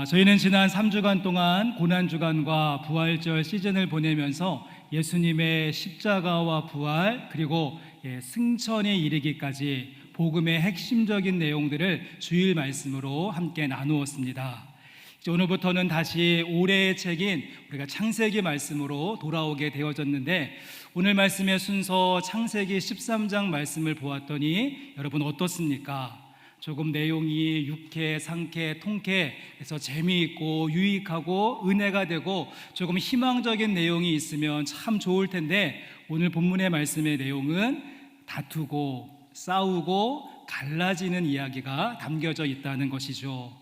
저희는 지난 3주간 동안 고난주간과 부활절 시즌을 보내면서 예수님의 십자가와 부활 그리고 승천에 이르기까지 복음의 핵심적인 내용들을 주일 말씀으로 함께 나누었습니다. 이제 오늘부터는 다시 올해의 책인 우리가 창세기 말씀으로 돌아오게 되어졌는데, 오늘 말씀의 순서 창세기 13장 말씀을 보았더니 여러분 어떻습니까? 조금 내용이 유쾌, 상쾌, 통쾌해서 재미있고 유익하고 은혜가 되고 조금 희망적인 내용이 있으면 참 좋을 텐데, 오늘 본문의 말씀의 내용은 다투고 싸우고 갈라지는 이야기가 담겨져 있다는 것이죠.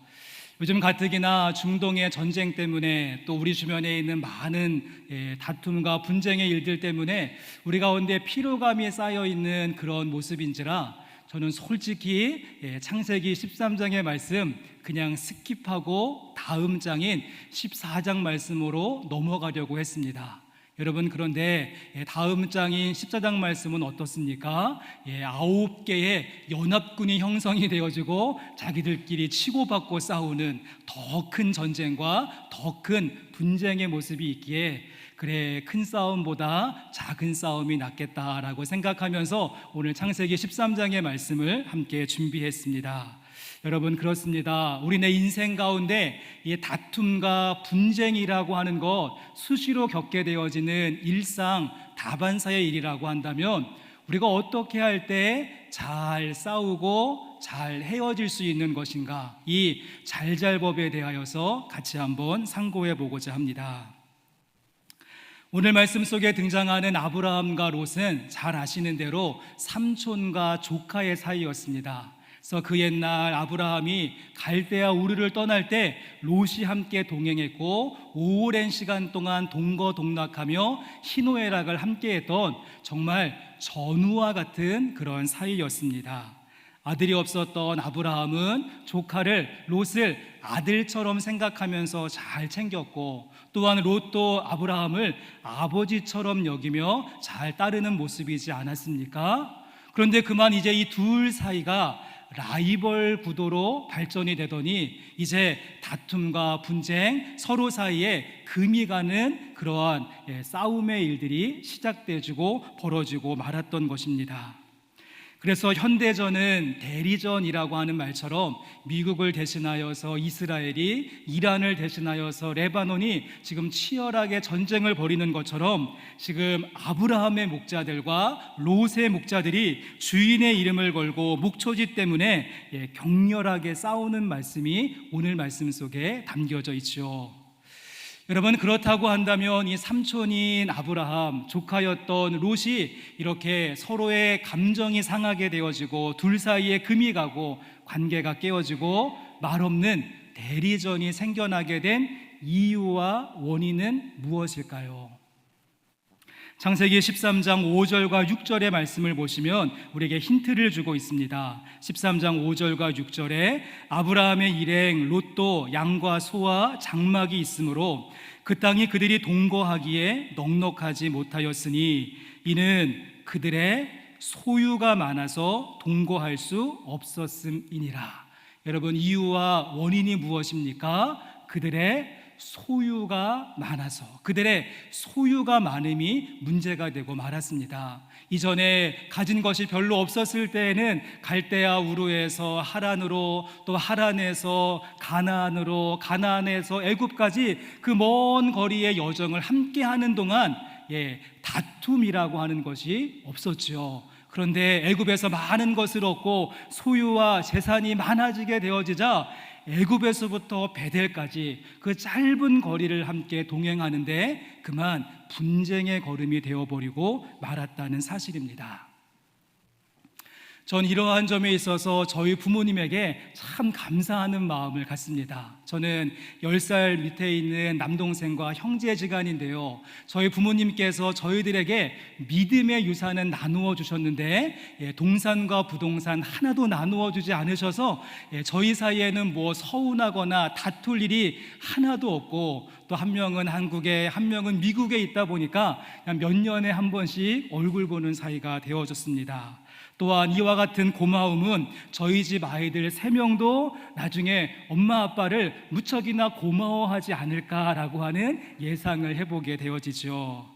요즘 가뜩이나 중동의 전쟁 때문에 또 우리 주변에 있는 많은 다툼과 분쟁의 일들 때문에 우리 가운데 피로감이 쌓여 있는 그런 모습인지라 저는 솔직히 창세기 13장의 말씀 그냥 스킵하고 다음 장인 14장 말씀으로 넘어가려고 했습니다. 여러분, 그런데 다음 장인 14장 말씀은 어떻습니까? 9개의 연합군이 형성이 되어지고 자기들끼리 치고받고 싸우는 더 큰 전쟁과 더 큰 분쟁의 모습이 있기에, 그래, 큰 싸움보다 작은 싸움이 낫겠다라고 생각하면서 오늘 창세기 13장의 말씀을 함께 준비했습니다. 여러분, 그렇습니다. 우리네 인생 가운데 이 다툼과 분쟁이라고 하는 것, 수시로 겪게 되어지는 일상 다반사의 일이라고 한다면, 우리가 어떻게 할 때 잘 싸우고 잘 헤어질 수 있는 것인가, 이 잘잘법에 대하여서 같이 한번 상고해 보고자 합니다. 오늘 말씀 속에 등장하는 아브라함과 롯은 잘 아시는 대로 삼촌과 조카의 사이였습니다. 그래서 그 옛날 아브라함이 갈대아 우르를 떠날 때 롯이 함께 동행했고, 오랜 시간 동안 동거동락하며 희노애락을 함께했던 정말 전우와 같은 그런 사이였습니다. 아들이 없었던 아브라함은 조카를, 롯을 아들처럼 생각하면서 잘 챙겼고, 또한 롯도 아브라함을 아버지처럼 여기며 잘 따르는 모습이지 않았습니까? 그런데 그만 이제 이 둘 사이가 라이벌 구도로 발전이 되더니 이제 다툼과 분쟁, 서로 사이에 금이 가는 그러한 싸움의 일들이 시작되고 벌어지고 말았던 것입니다. 그래서 현대전은 대리전이라고 하는 말처럼 미국을 대신하여서 이스라엘이, 이란을 대신하여서 레바논이 지금 치열하게 전쟁을 벌이는 것처럼, 지금 아브라함의 목자들과 롯의 목자들이 주인의 이름을 걸고 목초지 때문에 격렬하게 싸우는 말씀이 오늘 말씀 속에 담겨져 있죠. 여러분, 그렇다고 한다면 이 삼촌인 아브라함, 조카였던 롯이 이렇게 서로의 감정이 상하게 되어지고 둘 사이에 금이 가고 관계가 깨어지고 말없는 대리전이 생겨나게 된 이유와 원인은 무엇일까요? 창세기 13장 5절과 6절의 말씀을 보시면 우리에게 힌트를 주고 있습니다. 13장 5절과 6절에 아브라함의 일행 롯도 양과 소와 장막이 있으므로 그 땅이 그들이 동거하기에 넉넉하지 못하였으니 이는 그들의 소유가 많아서 동거할 수 없었음이니라. 여러분, 이유와 원인이 무엇입니까? 그들의 소유가 많아서, 그들의 소유가 많음이 문제가 되고 말았습니다. 이전에 가진 것이 별로 없었을 때에는 갈대아 우르에서 하란으로, 또 하란에서 가나안으로, 가나안에서 애굽까지 그 먼 거리의 여정을 함께 하는 동안 다툼이라고 하는 것이 없었죠. 그런데 애굽에서 많은 것을 얻고 소유와 재산이 많아지게 되어지자 애굽에서부터 베델까지 그 짧은 거리를 함께 동행하는데 그만 분쟁의 걸음이 되어버리고 말았다는 사실입니다. 전 이러한 점에 있어서 저희 부모님에게 참 감사하는 마음을 갖습니다. 저는 10살 밑에 있는 남동생과 형제지간인데요, 저희 부모님께서 저희들에게 믿음의 유산은 나누어 주셨는데 동산과 부동산 하나도 나누어 주지 않으셔서 저희 사이에는 뭐 서운하거나 다툴 일이 하나도 없고, 또 한 명은 한국에, 한 명은 미국에 있다 보니까 그냥 몇 년에 한 번씩 얼굴 보는 사이가 되어졌습니다. 또한 이와 같은 고마움은 저희 집 아이들 3명도 나중에 엄마 아빠를 무척이나 고마워하지 않을까라고 하는 예상을 해보게 되어지죠.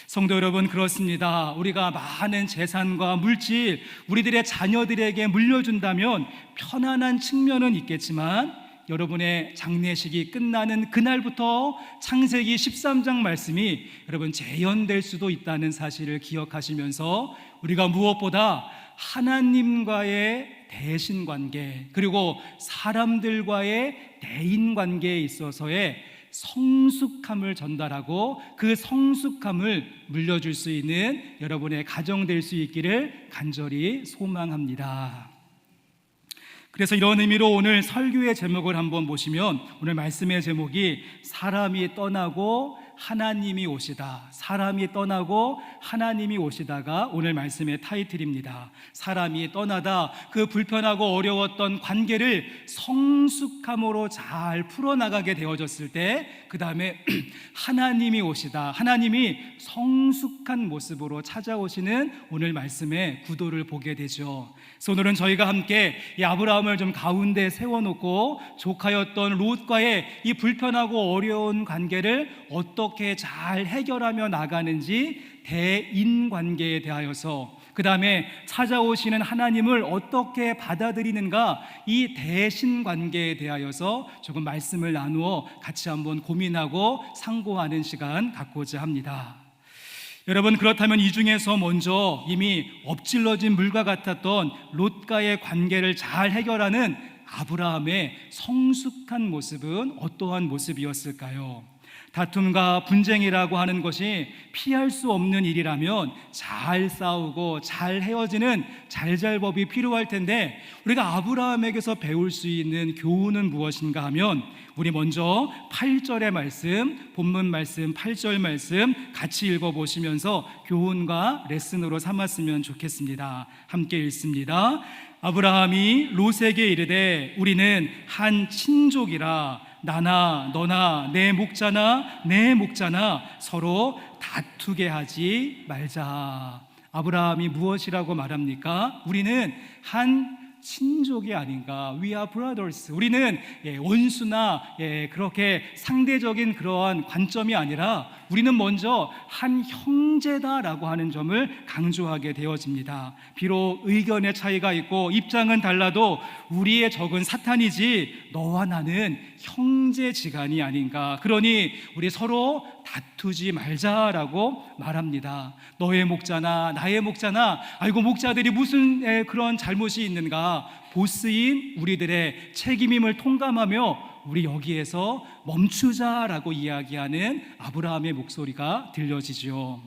성도 여러분, 그렇습니다. 우리가 많은 재산과 물질, 우리들의 자녀들에게 물려준다면 편안한 측면은 있겠지만 여러분의 장례식이 끝나는 그날부터 창세기 13장 말씀이 여러분 재현될 수도 있다는 사실을 기억하시면서 우리가 무엇보다 하나님과의 대신관계, 그리고 사람들과의 대인관계에 있어서의 성숙함을 전달하고 그 성숙함을 물려줄 수 있는 여러분의 가정 될 수 있기를 간절히 소망합니다. 그래서 이런 의미로 오늘 설교의 제목을 한번 보시면, 오늘 말씀의 제목이 사람이 떠나고 하나님이 오시다, 사람이 떠나고 하나님이 오시다가 오늘 말씀의 타이틀입니다. 사람이 떠나다 그 불편하고 어려웠던 관계를 성숙함으로 잘 풀어나가게 되어졌을 때 그 다음에 하나님이 오시다, 하나님이 성숙한 모습으로 찾아오시는 오늘 말씀의 구도를 보게 되죠. 그래서 오늘은 저희가 함께 이 아브라함을 좀 가운데 세워놓고 조카였던 롯과의 이 불편하고 어려운 관계를 어떻게 잘 해결하며 나가는지, 대인관계에 대하여서, 그 다음에 찾아오시는 하나님을 어떻게 받아들이는가, 이 대신관계에 대하여서 조금 말씀을 나누어 같이 한번 고민하고 상고하는 시간 갖고자 합니다. 여러분, 그렇다면 이 중에서 먼저 이미 엎질러진 물과 같았던 롯과의 관계를 잘 해결하는 아브라함의 성숙한 모습은 어떠한 모습이었을까요? 다툼과 분쟁이라고 하는 것이 피할 수 없는 일이라면 잘 싸우고 잘 헤어지는 잘잘법이 필요할 텐데, 우리가 아브라함에게서 배울 수 있는 교훈은 무엇인가 하면, 우리 먼저 8절의 말씀, 본문 말씀 8절 말씀 같이 읽어보시면서 교훈과 레슨으로 삼았으면 좋겠습니다. 함께 읽습니다. 아브라함이 롯에게 이르되 우리는 한 친족이라 나나 너나 내 목자나 내 목자나 서로 다투게 하지 말자. 아브라함이 무엇이라고 말합니까? 우리는 한 친족이 아닌가. We are brothers. 우리는 원수나 그렇게 상대적인 그러한 관점이 아니라 우리는 먼저 한 형제다라고 하는 점을 강조하게 되어집니다. 비록 의견의 차이가 있고 입장은 달라도 우리의 적은 사탄이지 너와 나는 형제지간이 아닌가. 그러니 우리 서로 다투지 말자라고 말합니다. 너의 목자나 나의 목자나, 아이고 목자들이 무슨 그런 잘못이 있는가. 보스인 우리들의 책임임을 통감하며 우리 여기에서 멈추자라고 이야기하는 아브라함의 목소리가 들려지죠.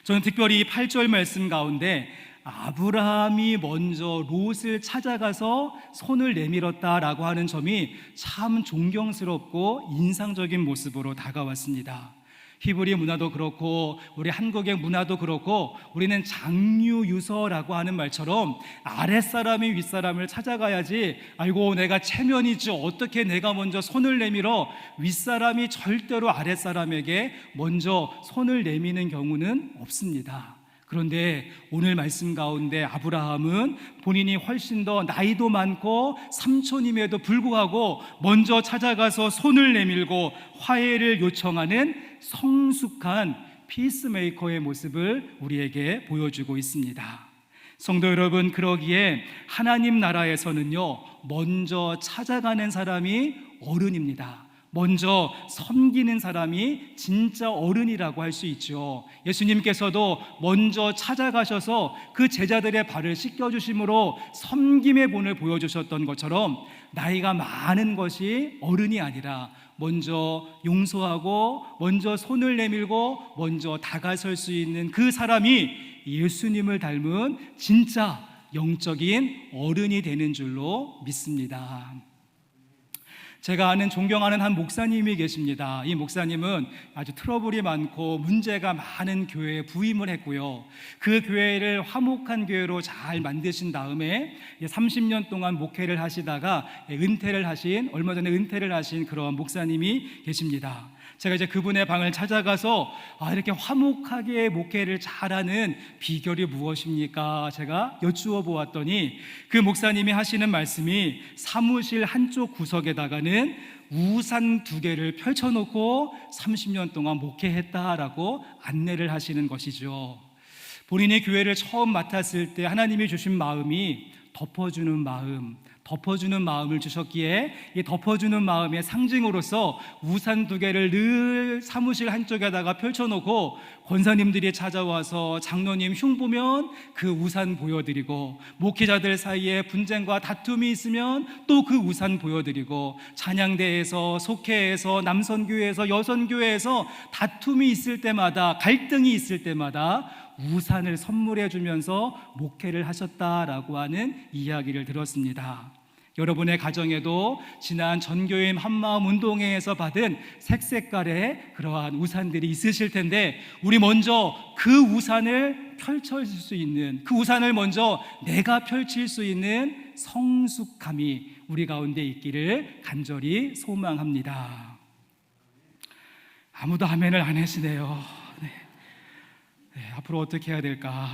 저는 특별히 이 8절 말씀 가운데 아브라함이 먼저 롯을 찾아가서 손을 내밀었다라고 하는 점이 참 존경스럽고 인상적인 모습으로 다가왔습니다. 히브리 문화도 그렇고 우리 한국의 문화도 그렇고 우리는 장유유서라고 하는 말처럼 아랫사람이 윗사람을 찾아가야지, 아이고 내가 체면이지 어떻게 내가 먼저 손을 내밀어. 윗사람이 절대로 아랫사람에게 먼저 손을 내미는 경우는 없습니다. 그런데 오늘 말씀 가운데 아브라함은 본인이 훨씬 더 나이도 많고 삼촌임에도 불구하고 먼저 찾아가서 손을 내밀고 화해를 요청하는 성숙한 피스메이커의 모습을 우리에게 보여주고 있습니다. 성도 여러분, 그러기에 하나님 나라에서는요, 먼저 찾아가는 사람이 어른입니다. 먼저 섬기는 사람이 진짜 어른이라고 할 수 있죠. 예수님께서도 먼저 찾아가셔서 그 제자들의 발을 씻겨주심으로 섬김의 본을 보여주셨던 것처럼, 나이가 많은 것이 어른이 아니라 먼저 용서하고 먼저 손을 내밀고 먼저 다가설 수 있는 그 사람이 예수님을 닮은 진짜 영적인 어른이 되는 줄로 믿습니다. 제가 아는 존경하는 한 목사님이 계십니다. 이 목사님은 아주 트러블이 많고 문제가 많은 교회에 부임을 했고요. 그 교회를 화목한 교회로 잘 만드신 다음에 30년 동안 목회를 하시다가 얼마 전에 은퇴를 하신 그런 목사님이 계십니다. 제가 이제 그분의 방을 찾아가서 이렇게 화목하게 목회를 잘하는 비결이 무엇입니까? 제가 여쭈어 보았더니 그 목사님이 하시는 말씀이 사무실 한쪽 구석에다가는 우산 2개를 펼쳐놓고 30년 동안 목회했다라고 안내를 하시는 것이죠. 본인이 교회를 처음 맡았을 때 하나님이 주신 마음이 덮어주는 마음을 주셨기에 이 덮어주는 마음의 상징으로서 우산 2개를 늘 사무실 한쪽에다가 펼쳐놓고 권사님들이 찾아와서 장로님 흉보면 그 우산 보여드리고, 목회자들 사이에 분쟁과 다툼이 있으면 또 그 우산 보여드리고, 찬양대에서, 속회에서, 남선교회에서, 여선교회에서 다툼이 있을 때마다, 갈등이 있을 때마다 우산을 선물해 주면서 목회를 하셨다라고 하는 이야기를 들었습니다. 여러분의 가정에도 지난 전교임 한마음 운동회에서 받은 색색깔의 그러한 우산들이 있으실 텐데, 우리 먼저 그 우산을 펼칠 수 있는, 그 우산을 먼저 내가 펼칠 수 있는 성숙함이 우리 가운데 있기를 간절히 소망합니다. 아무도 아멘을 안 하시네요. 앞으로 어떻게 해야 될까?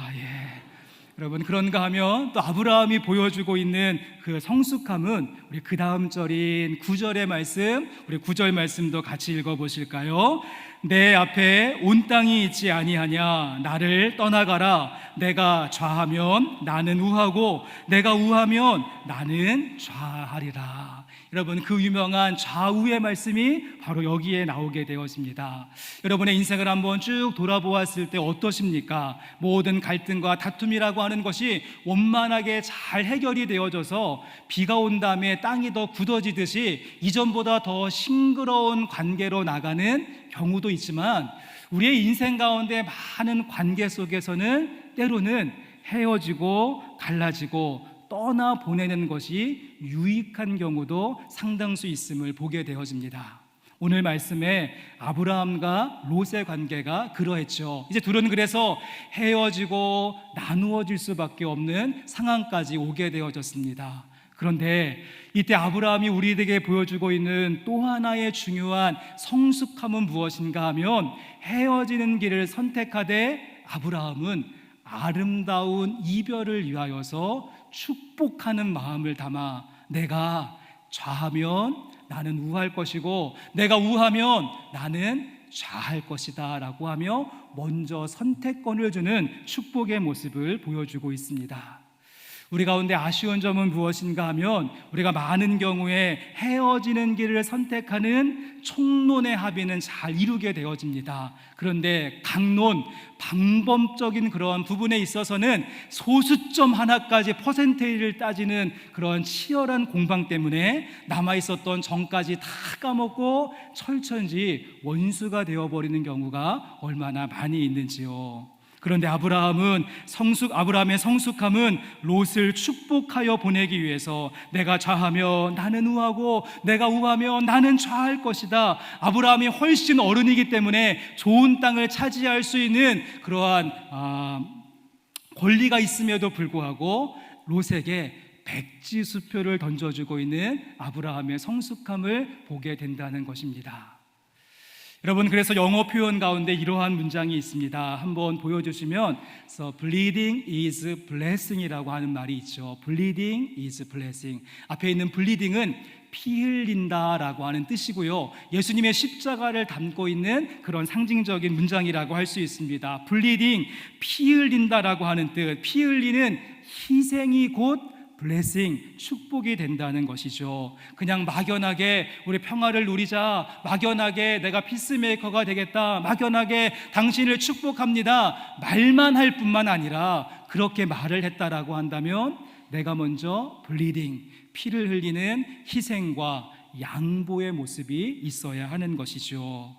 여러분, 그런가 하면 또 아브라함이 보여주고 있는 그 성숙함은 우리 그 다음 절인 9절의 말씀, 우리 9절 말씀도 같이 읽어보실까요? 내 앞에 온 땅이 있지 아니하냐? 나를 떠나가라. 내가 좌하면 나는 우하고 내가 우하면 나는 좌하리라. 여러분, 그 유명한 좌우의 말씀이 바로 여기에 나오게 되었습니다. 여러분의 인생을 한번 쭉 돌아보았을 때 어떠십니까? 모든 갈등과 다툼이라고 하는 것이 원만하게 잘 해결이 되어져서 비가 온 다음에 땅이 더 굳어지듯이 이전보다 더 싱그러운 관계로 나가는 경우도 있지만, 우리의 인생 가운데 많은 관계 속에서는 때로는 헤어지고 갈라지고 떠나보내는 것이 유익한 경우도 상당수 있음을 보게 되어집니다. 오늘 말씀에 아브라함과 롯의 관계가 그러했죠. 이제 둘은 그래서 헤어지고 나누어질 수밖에 없는 상황까지 오게 되어졌습니다. 그런데 이때 아브라함이 우리에게 보여주고 있는 또 하나의 중요한 성숙함은 무엇인가 하면, 헤어지는 길을 선택하되 아브라함은 아름다운 이별을 위하여서 축복하는 마음을 담아, 내가 좌하면 나는 우할 것이고 내가 우하면 나는 좌할 것이다 라고 하며 먼저 선택권을 주는 축복의 모습을 보여주고 있습니다. 우리 가운데 아쉬운 점은 무엇인가 하면, 우리가 많은 경우에 헤어지는 길을 선택하는 총론의 합의는 잘 이루게 되어집니다. 그런데 강론, 방법적인 그런 부분에 있어서는 소수점 하나까지 퍼센테이지를 따지는 그런 치열한 공방 때문에 남아있었던 정까지 다 까먹고 철천지 원수가 되어버리는 경우가 얼마나 많이 있는지요. 그런데 아브라함의 성숙함은 롯을 축복하여 보내기 위해서, 내가 좌하면 나는 우하고 내가 우하면 나는 좌할 것이다. 아브라함이 훨씬 어른이기 때문에 좋은 땅을 차지할 수 있는 그러한 권리가 있음에도 불구하고 롯에게 백지수표를 던져주고 있는 아브라함의 성숙함을 보게 된다는 것입니다. 여러분, 그래서 영어 표현 가운데 이러한 문장이 있습니다. 한번 보여주시면, So bleeding is blessing이라고 하는 말이 있죠. Bleeding is blessing. 앞에 있는 bleeding은 피 흘린다라고 하는 뜻이고요, 예수님의 십자가를 담고 있는 그런 상징적인 문장이라고 할 수 있습니다. bleeding, 피 흘린다라고 하는 뜻, 피 흘리는 희생이 곧 블레싱, 축복이 된다는 것이죠. 그냥 막연하게 우리 평화를 누리자, 막연하게 내가 피스메이커가 되겠다, 막연하게 당신을 축복합니다, 말만 할 뿐만 아니라 그렇게 말을 했다라고 한다면 내가 먼저 블리딩, 피를 흘리는 희생과 양보의 모습이 있어야 하는 것이죠.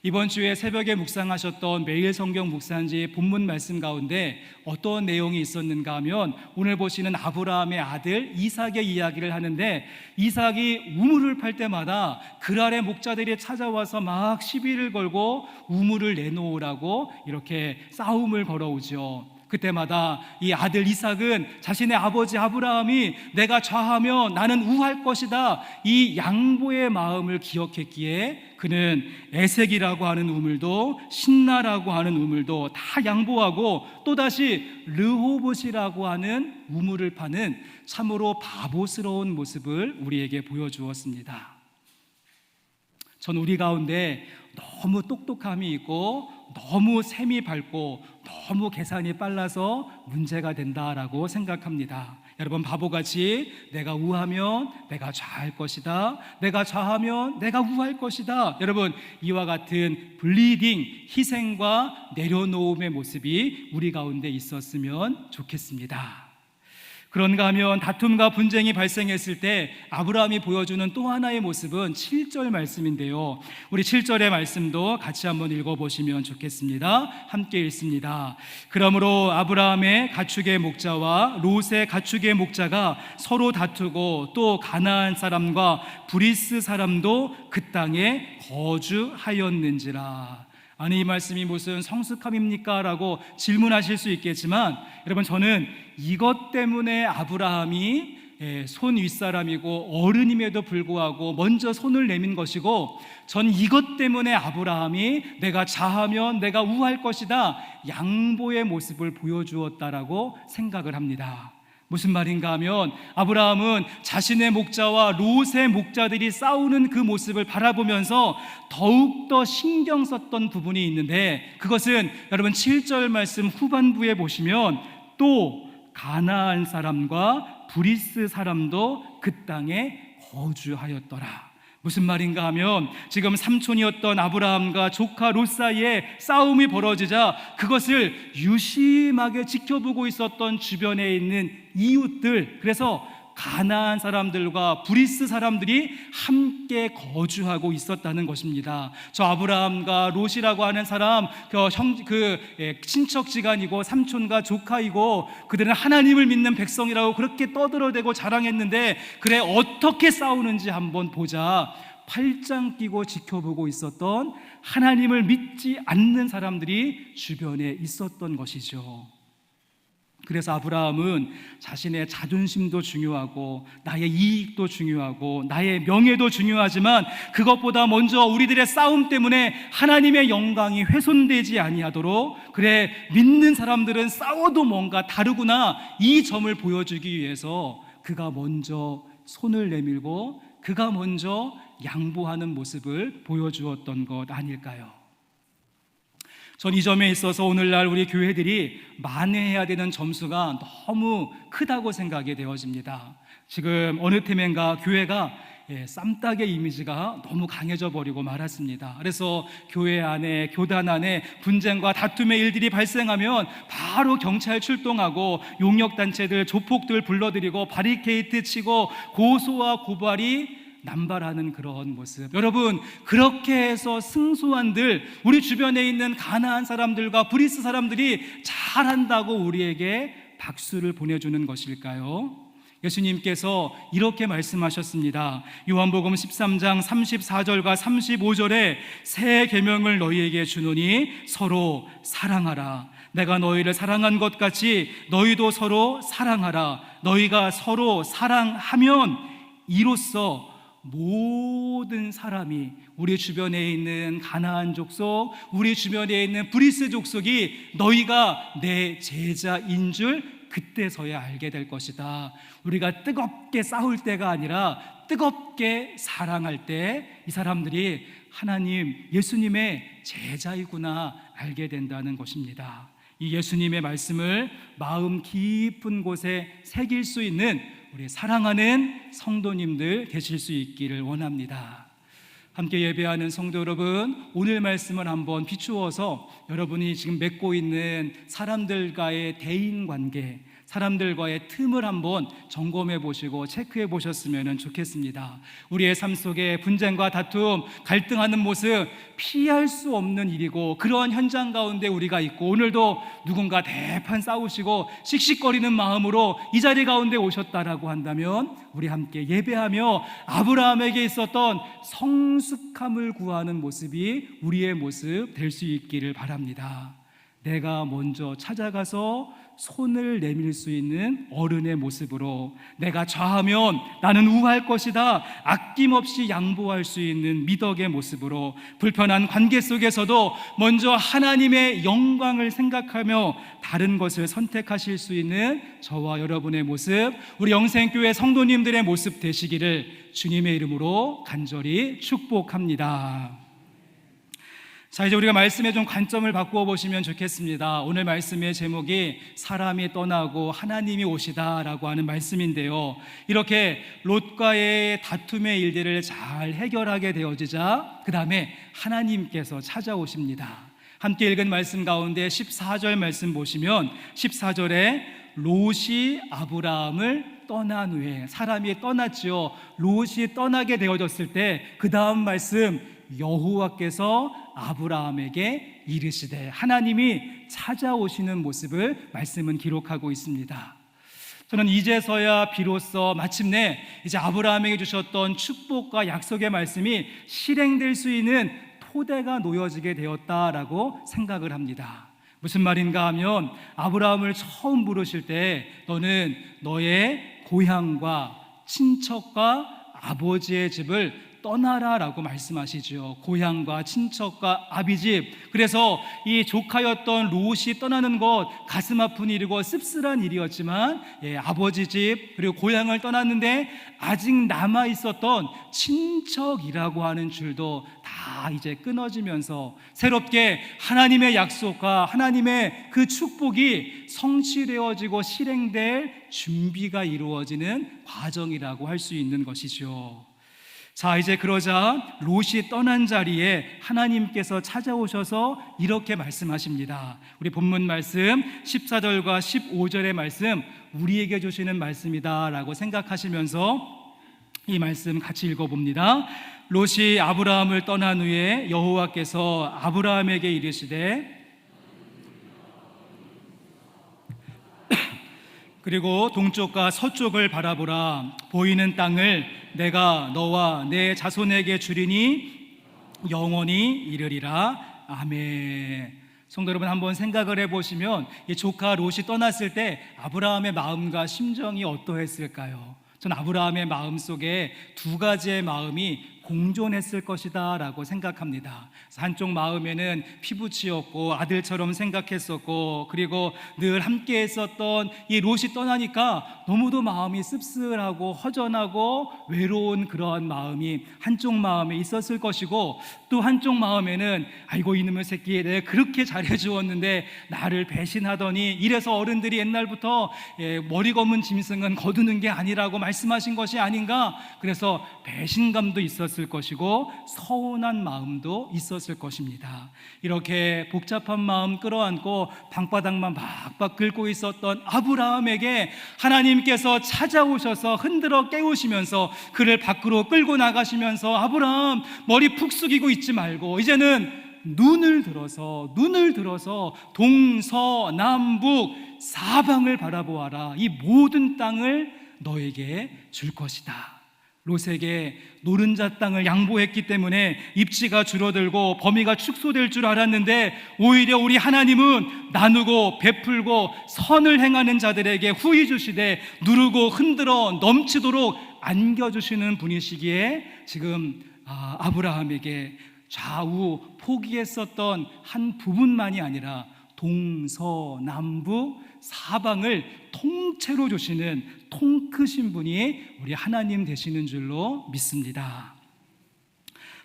이번 주에 새벽에 묵상하셨던 매일 성경 묵상지 본문 말씀 가운데 어떤 내용이 있었는가 하면 오늘 보시는 아브라함의 아들 이삭의 이야기를 하는데, 이삭이 우물을 팔 때마다 그랄의 목자들이 찾아와서 막 시비를 걸고 우물을 내놓으라고 이렇게 싸움을 걸어오죠. 그때마다 이 아들 이삭은 자신의 아버지 아브라함이 내가 좌하면 나는 우할 것이다, 이 양보의 마음을 기억했기에 그는 에색이라고 하는 우물도 신나라고 하는 우물도 다 양보하고 또다시 르호봇이라고 하는 우물을 파는 참으로 바보스러운 모습을 우리에게 보여주었습니다. 전 우리 가운데 너무 똑똑함이 있고 너무 셈이 밝고 너무 계산이 빨라서 문제가 된다라고 생각합니다. 여러분, 바보같이 내가 우하면 내가 좌할 것이다, 내가 좌하면 내가 우할 것이다, 여러분, 이와 같은 블리딩, 희생과 내려놓음의 모습이 우리 가운데 있었으면 좋겠습니다. 그런가 하면 다툼과 분쟁이 발생했을 때 아브라함이 보여주는 또 하나의 모습은 7절 말씀인데요, 우리 7절의 말씀도 같이 한번 읽어보시면 좋겠습니다. 함께 읽습니다. 그러므로 아브라함의 가축의 목자와 롯의 가축의 목자가 서로 다투고 또 가나안 사람과 브리스 사람도 그 땅에 거주하였는지라. 아니, 이 말씀이 무슨 성숙함입니까? 라고 질문하실 수 있겠지만, 여러분, 저는 이것 때문에 아브라함이 손 윗사람이고 어른임에도 불구하고 먼저 손을 내민 것이고, 전 이것 때문에 아브라함이 내가 좌하면 내가 우할 것이다, 양보의 모습을 보여주었다라고 생각을 합니다. 무슨 말인가 하면 아브라함은 자신의 목자와 롯의 목자들이 싸우는 그 모습을 바라보면서 더욱더 신경 썼던 부분이 있는데, 그것은 여러분 7절 말씀 후반부에 보시면 또 가나안 사람과 브리스 사람도 그 땅에 거주하였더라. 무슨 말인가 하면 지금 삼촌이었던 아브라함과 조카 롯 사이에 싸움이 벌어지자 그것을 유심하게 지켜보고 있었던 주변에 있는 이웃들, 그래서 가나안 사람들과 브리스 사람들이 함께 거주하고 있었다는 것입니다. 저 아브라함과 롯이라고 하는 사람, 친척지간이고 삼촌과 조카이고 그들은 하나님을 믿는 백성이라고 그렇게 떠들어대고 자랑했는데, 그래 어떻게 싸우는지 한번 보자, 팔짱 끼고 지켜보고 있었던 하나님을 믿지 않는 사람들이 주변에 있었던 것이죠. 그래서 아브라함은 자신의 자존심도 중요하고 나의 이익도 중요하고 나의 명예도 중요하지만 그것보다 먼저 우리들의 싸움 때문에 하나님의 영광이 훼손되지 아니하도록, 그래 믿는 사람들은 싸워도 뭔가 다르구나, 이 점을 보여주기 위해서 그가 먼저 손을 내밀고 그가 먼저 양보하는 모습을 보여주었던 것 아닐까요? 전 이 점에 있어서 오늘날 우리 교회들이 만회해야 되는 점수가 너무 크다고 생각이 되어집니다. 지금 어느 틈엔가 교회가 쌈딱의 이미지가 너무 강해져 버리고 말았습니다. 그래서 교회 안에, 교단 안에 분쟁과 다툼의 일들이 발생하면 바로 경찰 출동하고 용역단체들, 조폭들 불러들이고 바리케이트 치고 고소와 고발이 남발하는 그런 모습. 여러분, 그렇게 해서 승소한들, 우리 주변에 있는 가나안 사람들과 브리스 사람들이 잘한다고 우리에게 박수를 보내주는 것일까요? 예수님께서 이렇게 말씀하셨습니다. 요한복음 13장 34절과 35절에 새 계명을 너희에게 주노니 서로 사랑하라. 내가 너희를 사랑한 것 같이 너희도 서로 사랑하라. 너희가 서로 사랑하면 이로써 모든 사람이, 우리 주변에 있는 가나안 족속, 우리 주변에 있는 브리스 족속이 너희가 내 제자인 줄 그때서야 알게 될 것이다. 우리가 뜨겁게 싸울 때가 아니라 뜨겁게 사랑할 때 이 사람들이 하나님, 예수님의 제자이구나 알게 된다는 것입니다. 이 예수님의 말씀을 마음 깊은 곳에 새길 수 있는 우리 사랑하는 성도님들 되실 수 있기를 원합니다. 함께 예배하는 성도 여러분, 오늘 말씀을 한번 비추어서 여러분이 지금 맺고 있는 사람들과의 대인관계, 사람들과의 틈을 한번 점검해 보시고 체크해 보셨으면 좋겠습니다. 우리의 삶 속에 분쟁과 다툼, 갈등하는 모습 피할 수 없는 일이고, 그러한 현장 가운데 우리가 있고, 오늘도 누군가 대판 싸우시고 씩씩거리는 마음으로 이 자리 가운데 오셨다라고 한다면 우리 함께 예배하며 아브라함에게 있었던 성숙함을 구하는 모습이 우리의 모습 될 수 있기를 바랍니다. 내가 먼저 찾아가서 손을 내밀 수 있는 어른의 모습으로, 내가 좌하면 나는 우할 것이다 아낌없이 양보할 수 있는 미덕의 모습으로, 불편한 관계 속에서도 먼저 하나님의 영광을 생각하며 다른 것을 선택하실 수 있는 저와 여러분의 모습, 우리 영생교회 성도님들의 모습 되시기를 주님의 이름으로 간절히 축복합니다. 자, 이제 우리가 말씀에 좀 관점을 바꾸어 보시면 좋겠습니다. 오늘 말씀의 제목이 사람이 떠나고 하나님이 오시다라고 하는 말씀인데요, 이렇게 롯과의 다툼의 일들을 잘 해결하게 되어지자 그 다음에 하나님께서 찾아오십니다. 함께 읽은 말씀 가운데 14절 말씀 보시면 14절에 롯이 아브라함을 떠난 후에, 사람이 떠났지요. 롯이 떠나게 되어졌을 때 그 다음 말씀, 여호와께서 아브라함에게 이르시되, 하나님이 찾아오시는 모습을 말씀은 기록하고 있습니다. 저는 이제서야 비로소 마침내 이제 아브라함에게 주셨던 축복과 약속의 말씀이 실행될 수 있는 토대가 놓여지게 되었다라고 생각을 합니다. 무슨 말인가 하면, 아브라함을 처음 부르실 때 너는 너의 고향과 친척과 아버지의 집을 떠나라 라고 말씀하시죠. 고향과 친척과 아비집. 그래서 이 조카였던 롯이 떠나는 것 가슴 아픈 일이고 씁쓸한 일이었지만, 아버지 집 그리고 고향을 떠났는데 아직 남아 있었던 친척이라고 하는 줄도 다 이제 끊어지면서 새롭게 하나님의 약속과 하나님의 그 축복이 성취되어지고 실행될 준비가 이루어지는 과정이라고 할 수 있는 것이죠. 자, 이제 그러자 롯이 떠난 자리에 하나님께서 찾아오셔서 이렇게 말씀하십니다. 우리 본문 말씀 14절과 15절의 말씀, 우리에게 주시는 말씀이다 라고 생각하시면서 이 말씀 같이 읽어봅니다. 롯이 아브라함을 떠난 후에 여호와께서 아브라함에게 이르시되, 그리고 동쪽과 서쪽을 바라보라. 보이는 땅을 내가 너와 내 자손에게 주리니 영원히 이르리라. 아멘. 성도 여러분, 한번 생각을 해보시면 이 조카 롯이 떠났을 때 아브라함의 마음과 심정이 어떠했을까요? 전 아브라함의 마음 속에 두 가지의 마음이 공존했을 것이다 라고 생각합니다. 한쪽 마음에는 피부치였고 아들처럼 생각했었고, 그리고 늘 함께 했었던 이 롯이 떠나니까 너무도 마음이 씁쓸하고 허전하고 외로운 그러한 마음이 한쪽 마음에 있었을 것이고, 또 한쪽 마음에는 아이고 이놈의 새끼, 내가 그렇게 잘해주었는데 나를 배신하더니, 이래서 어른들이 옛날부터 머리 검은 짐승은 거두는 게 아니라고 말씀하신 것이 아닌가, 그래서 배신감도 있었을 것이고 서운한 마음도 있었을 것입니다. 이렇게 복잡한 마음 끌어안고 방바닥만 박박 긁고 있었던 아브라함에게 하나님께서 찾아오셔서 흔들어 깨우시면서 그를 밖으로 끌고 나가시면서, 아브라함 머리 푹 숙이고 있지 말고 이제는 눈을 들어서 동서남북 사방을 바라보아라. 이 모든 땅을 너에게 줄 것이다. 롯에게 노른자 땅을 양보했기 때문에 입지가 줄어들고 범위가 축소될 줄 알았는데, 오히려 우리 하나님은 나누고 베풀고 선을 행하는 자들에게 후히 주시되 누르고 흔들어 넘치도록 안겨주시는 분이시기에, 지금 아브라함에게 좌우 포기했었던 한 부분만이 아니라 동서남북 사방을 통째로 주시는 통 크신 분이 우리 하나님 되시는 줄로 믿습니다.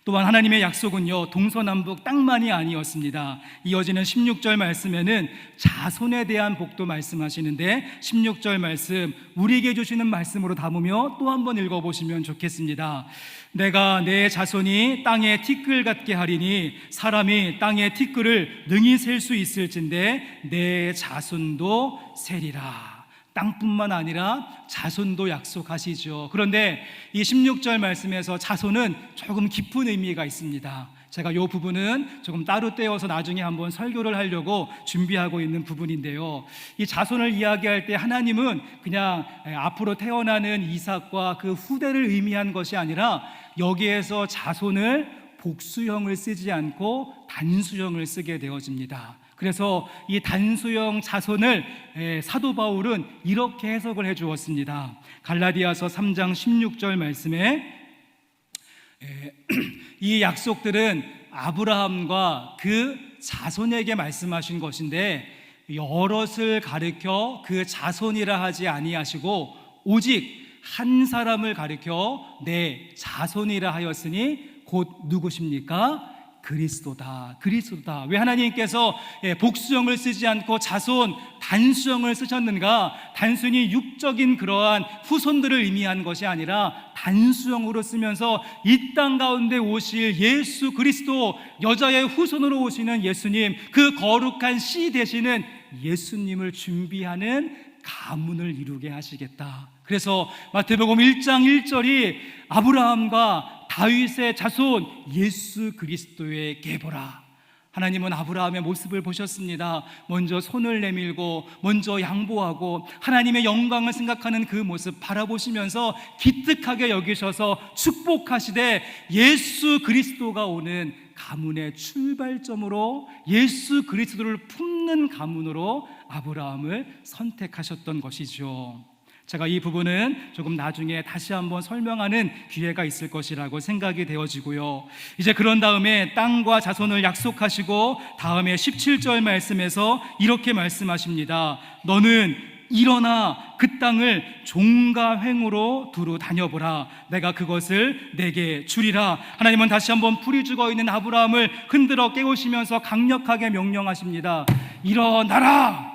또한 하나님의 약속은요, 동서남북 땅만이 아니었습니다. 이어지는 16절 말씀에는 자손에 대한 복도 말씀하시는데, 16절 말씀 우리에게 주시는 말씀으로 담으며 또 한번 읽어보시면 좋겠습니다. 내가 내 자손이 땅의 티끌 같게 하리니, 사람이 땅의 티끌을 능히 셀 수 있을진데 내 자손도 세리라. 땅뿐만 아니라 자손도 약속하시죠. 그런데 이 16절 말씀에서 자손은 조금 깊은 의미가 있습니다. 제가 이 부분은 조금 따로 떼어서 나중에 한번 설교를 하려고 준비하고 있는 부분인데요, 이 자손을 이야기할 때 하나님은 그냥 앞으로 태어나는 이삭과 그 후대를 의미한 것이 아니라 여기에서 자손을 복수형을 쓰지 않고 단수형을 쓰게 되어집니다. 그래서 이 단수형 자손을 사도 바울은 이렇게 해석을 해 주었습니다. 갈라디아서 3장 16절 말씀에 이 약속들은 아브라함과 그 자손에게 말씀하신 것인데 여럿을 가리켜 그 자손이라 하지 아니하시고 오직 한 사람을 가리켜 내 자손이라 하였으니 곧 누구십니까? 그리스도다. 그리스도다. 왜 하나님께서 복수형을 쓰지 않고 자손, 단수형을 쓰셨는가? 단순히 육적인 그러한 후손들을 의미한 것이 아니라 단수형으로 쓰면서 이 땅 가운데 오실 예수 그리스도, 여자의 후손으로 오시는 예수님, 그 거룩한 씨 되시는 예수님을 준비하는 가문을 이루게 하시겠다. 그래서 마태복음 1장 1절이 아브라함과 다윗의 자손 예수 그리스도의 계보라. 하나님은 아브라함의 모습을 보셨습니다. 먼저 손을 내밀고 먼저 양보하고 하나님의 영광을 생각하는 그 모습 바라보시면서 기특하게 여기셔서 축복하시되 예수 그리스도가 오는 가문의 출발점으로 예수 그리스도를 품는 가문으로 아브라함을 선택하셨던 것이죠. 제가 이 부분은 조금 나중에 다시 한번 설명하는 기회가 있을 것이라고 생각이 되어지고요. 이제 그런 다음에 땅과 자손을 약속하시고 다음에 17절 말씀에서 이렇게 말씀하십니다. 너는 일어나 그 땅을 종과 횡으로 두루 다녀보라. 내가 그것을 내게 주리라. 하나님은 다시 한번 풀이 죽어 있는 아브라함을 흔들어 깨우시면서 강력하게 명령하십니다. 일어나라.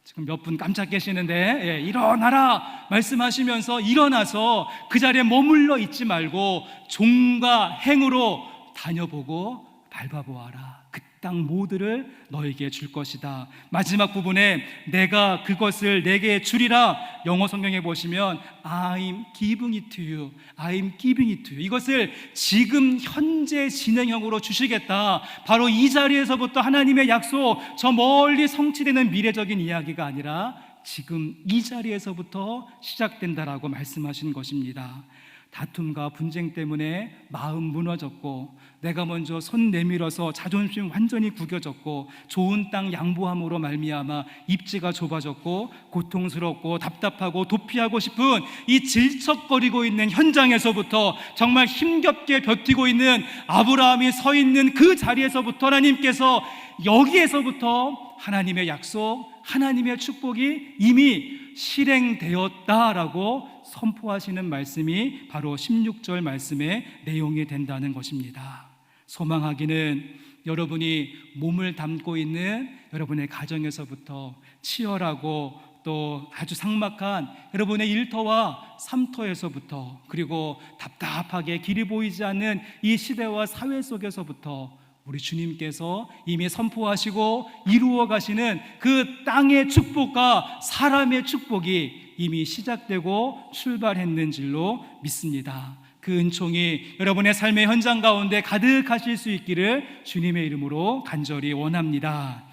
지금 몇 분 깜짝 계시는데 일어나라 말씀하시면서 일어나서 그 자리에 머물러 있지 말고 종과 행으로 다녀보고 밟아보아라. 그 땅 모두를 너에게 줄 것이다. 마지막 부분에 내가 그것을 내게 주리라, 영어 성경에 보시면 I'm giving it to you, I'm giving it to you. 이것을 지금 현재 진행형으로 주시겠다. 바로 이 자리에서부터 하나님의 약속, 저 멀리 성취되는 미래적인 이야기가 아니라 지금 이 자리에서부터 시작된다라고 말씀하신 것입니다. 다툼과 분쟁 때문에 마음 무너졌고 내가 먼저 손 내밀어서 자존심 완전히 구겨졌고 좋은 땅 양보함으로 말미암아 입지가 좁아졌고 고통스럽고 답답하고 도피하고 싶은 이 질척거리고 있는 현장에서부터 정말 힘겹게 버티고 있는 아브라함이 서 있는 그 자리에서부터 하나님께서 여기에서부터 하나님의 약속, 하나님의 축복이 이미 실행되었다라고 선포하시는 말씀이 바로 16절 말씀의 내용이 된다는 것입니다. 소망하기는 여러분이 몸을 담고 있는 여러분의 가정에서부터 치열하고 또 아주 삭막한 여러분의 일터와 삶터에서부터, 그리고 답답하게 길이 보이지 않는 이 시대와 사회 속에서부터 우리 주님께서 이미 선포하시고 이루어 가시는 그 땅의 축복과 사람의 축복이 이미 시작되고 출발했는 줄로 믿습니다. 그 은총이 여러분의 삶의 현장 가운데 가득하실 수 있기를 주님의 이름으로 간절히 원합니다.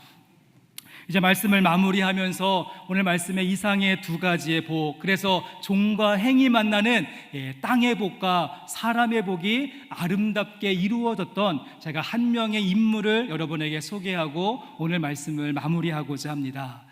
이제 말씀을 마무리하면서 오늘 말씀의 이상의 두 가지의 복, 그래서 종과 행이 만나는 땅의 복과 사람의 복이 아름답게 이루어졌던 제가 한 명의 인물을 여러분에게 소개하고 오늘 말씀을 마무리하고자 합니다.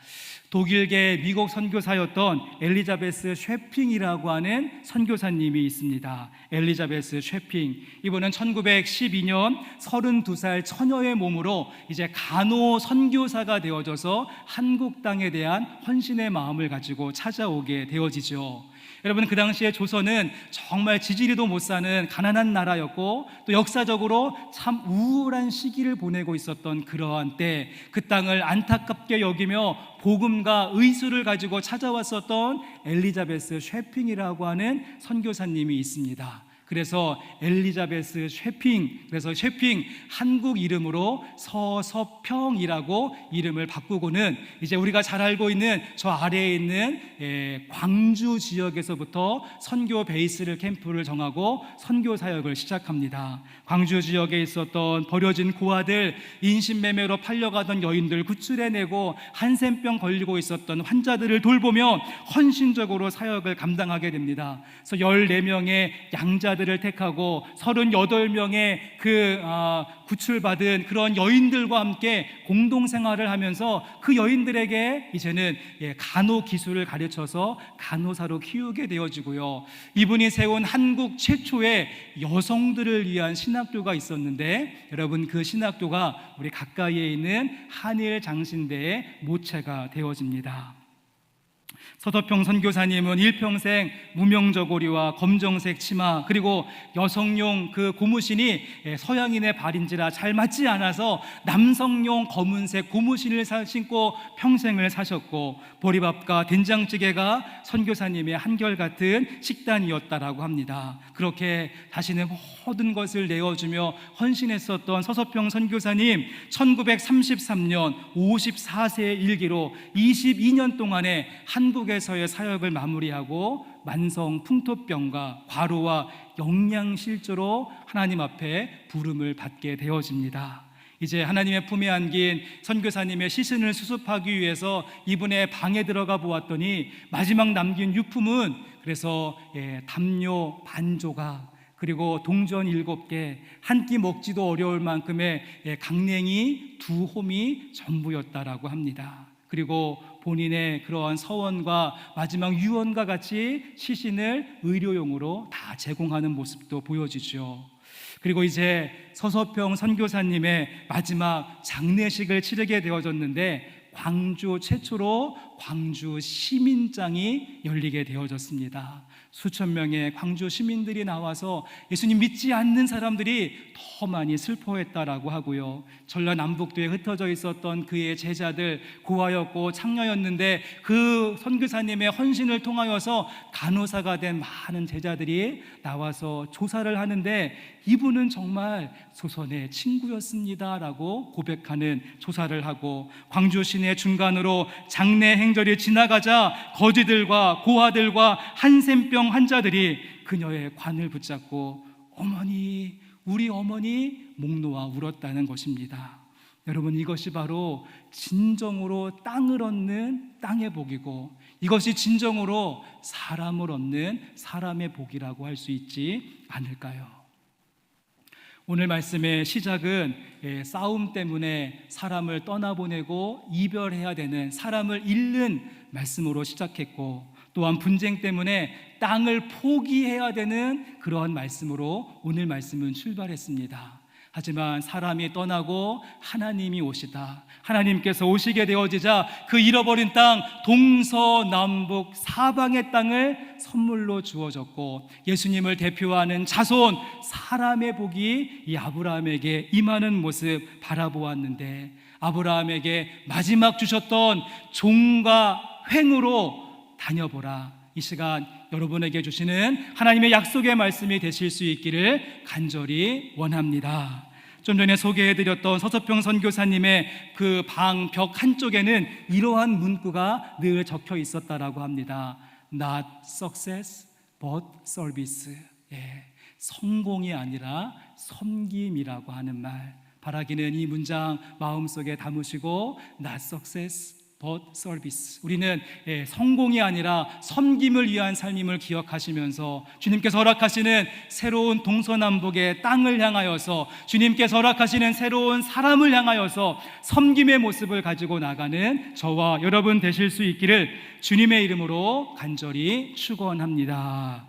독일계 미국 선교사였던 엘리자베스 쉐핑이라고 하는 선교사님이 있습니다. 엘리자베스 쉐핑, 이분은 1912년 32살 처녀의 몸으로 이제 간호 선교사가 되어져서 한국 땅에 대한 헌신의 마음을 가지고 찾아오게 되어지죠. 여러분, 그 당시에 조선은 정말 지지리도 못 사는 가난한 나라였고 또 역사적으로 참 우울한 시기를 보내고 있었던 그러한 때 그 땅을 안타깝게 여기며 복음과 의술을 가지고 찾아왔었던 엘리자베스 쉐핑이라고 하는 선교사님이 있습니다. 그래서 엘리자베스 쉐핑, 그래서 쉐핑 한국 이름으로 서서평이라고 이름을 바꾸고는 이제 우리가 잘 알고 있는 저 아래에 있는 광주 지역에서부터 선교 베이스를 캠프를 정하고 선교 사역을 시작합니다. 광주 지역에 있었던 버려진 고아들, 인신매매로 팔려가던 여인들 구출해내고 한센병 걸리고 있었던 환자들을 돌보며 헌신적으로 사역을 감당하게 됩니다. 그래서 14명의 양자들을 택하고 38명의 구출받은 그런 여인들과 함께 공동생활을 하면서 그 여인들에게 이제는 간호 기술을 가르쳐서 간호사로 키우게 되어지고요. 이분이 세운 한국 최초의 여성들을 위한 신학교가 있었는데, 여러분, 그 신학교가 우리 가까이에 있는 한일 장신대의 모체가 되어집니다. 서서평 선교사님은 일평생 무명저고리와 검정색 치마, 그리고 여성용 그 고무신이 서양인의 발인지라 잘 맞지 않아서 남성용 검은색 고무신을 신고 평생을 사셨고, 보리밥과 된장찌개가 선교사님의 한결같은 식단이었다라고 합니다. 그렇게 자신의 모든 것을 내어주며 헌신했었던 서서평 선교사님, 1933년 54세의 일기로 22년 동안의 한국에서의 사역을 마무리하고 만성 풍토병과 과로와 영양실조로 하나님 앞에 부름을 받게 되어집니다. 이제 하나님의 품에 안긴 선교사님의 시신을 수습하기 위해서 이분의 방에 들어가 보았더니 마지막 남긴 유품은 그래서 담요 반조각, 그리고 동전 7개, 한 끼 먹지도 어려울 만큼의 강냉이 2홈이 전부였다라고 합니다. 그리고 본인의 그러한 서원과 마지막 유언과 같이 시신을 의료용으로 다 제공하는 모습도 보여지죠. 그리고 이제 서서평 선교사님의 마지막 장례식을 치르게 되어졌는데, 광주 최초로 광주 시민장이 열리게 되어졌습니다. 수천 명의 광주 시민들이 나와서 예수님 믿지 않는 사람들이 더 많이 슬퍼했다라고 하고요. 전라남북도에 흩어져 있었던 그의 제자들, 고아였고 창녀였는데 그 선교사님의 헌신을 통하여서 간호사가 된 많은 제자들이 나와서 조사를 하는데, 이분은 정말 조선의 친구였습니다라고 고백하는 조사를 하고, 광주 시내 중간으로 장례 행절이 지나가자 거지들과 고아들과 한센병 환자들이 그녀의 관을 붙잡고 어머니, 우리 어머니 목 놓아 울었다는 것입니다. 여러분, 이것이 바로 진정으로 땅을 얻는 땅의 복이고, 이것이 진정으로 사람을 얻는 사람의 복이라고 할 수 있지 않을까요? 오늘 말씀의 시작은 싸움 때문에 사람을 떠나보내고 이별해야 되는, 사람을 잃는 말씀으로 시작했고, 또한 분쟁 때문에 땅을 포기해야 되는 그러한 말씀으로 오늘 말씀은 출발했습니다. 하지만 사람이 떠나고 하나님이 오시다, 하나님께서 오시게 되어지자 그 잃어버린 땅 동서남북 사방의 땅을 선물로 주어졌고, 예수님을 대표하는 자손 사람의 복이 이 아브라함에게 임하는 모습 바라보았는데, 아브라함에게 마지막 주셨던 종과 횡으로 다녀보라, 이 시간 여러분에게 주시는 하나님의 약속의 말씀이 되실 수 있기를 간절히 원합니다. 좀 전에 소개해드렸던 서서평 선교사님의 그 방 벽 한쪽에는 이러한 문구가 늘 적혀 있었다라고 합니다. Not success, but service. 성공이 아니라 섬김이라고 하는 말, 바라기는 이 문장 마음속에 담으시고, Not success, but service. 우리는 성공이 아니라 섬김을 위한 삶임을 기억하시면서, 주님께서 허락하시는 새로운 동서남북의 땅을 향하여서, 주님께서 허락하시는 새로운 사람을 향하여서 섬김의 모습을 가지고 나가는 저와 여러분 되실 수 있기를 주님의 이름으로 간절히 축원합니다.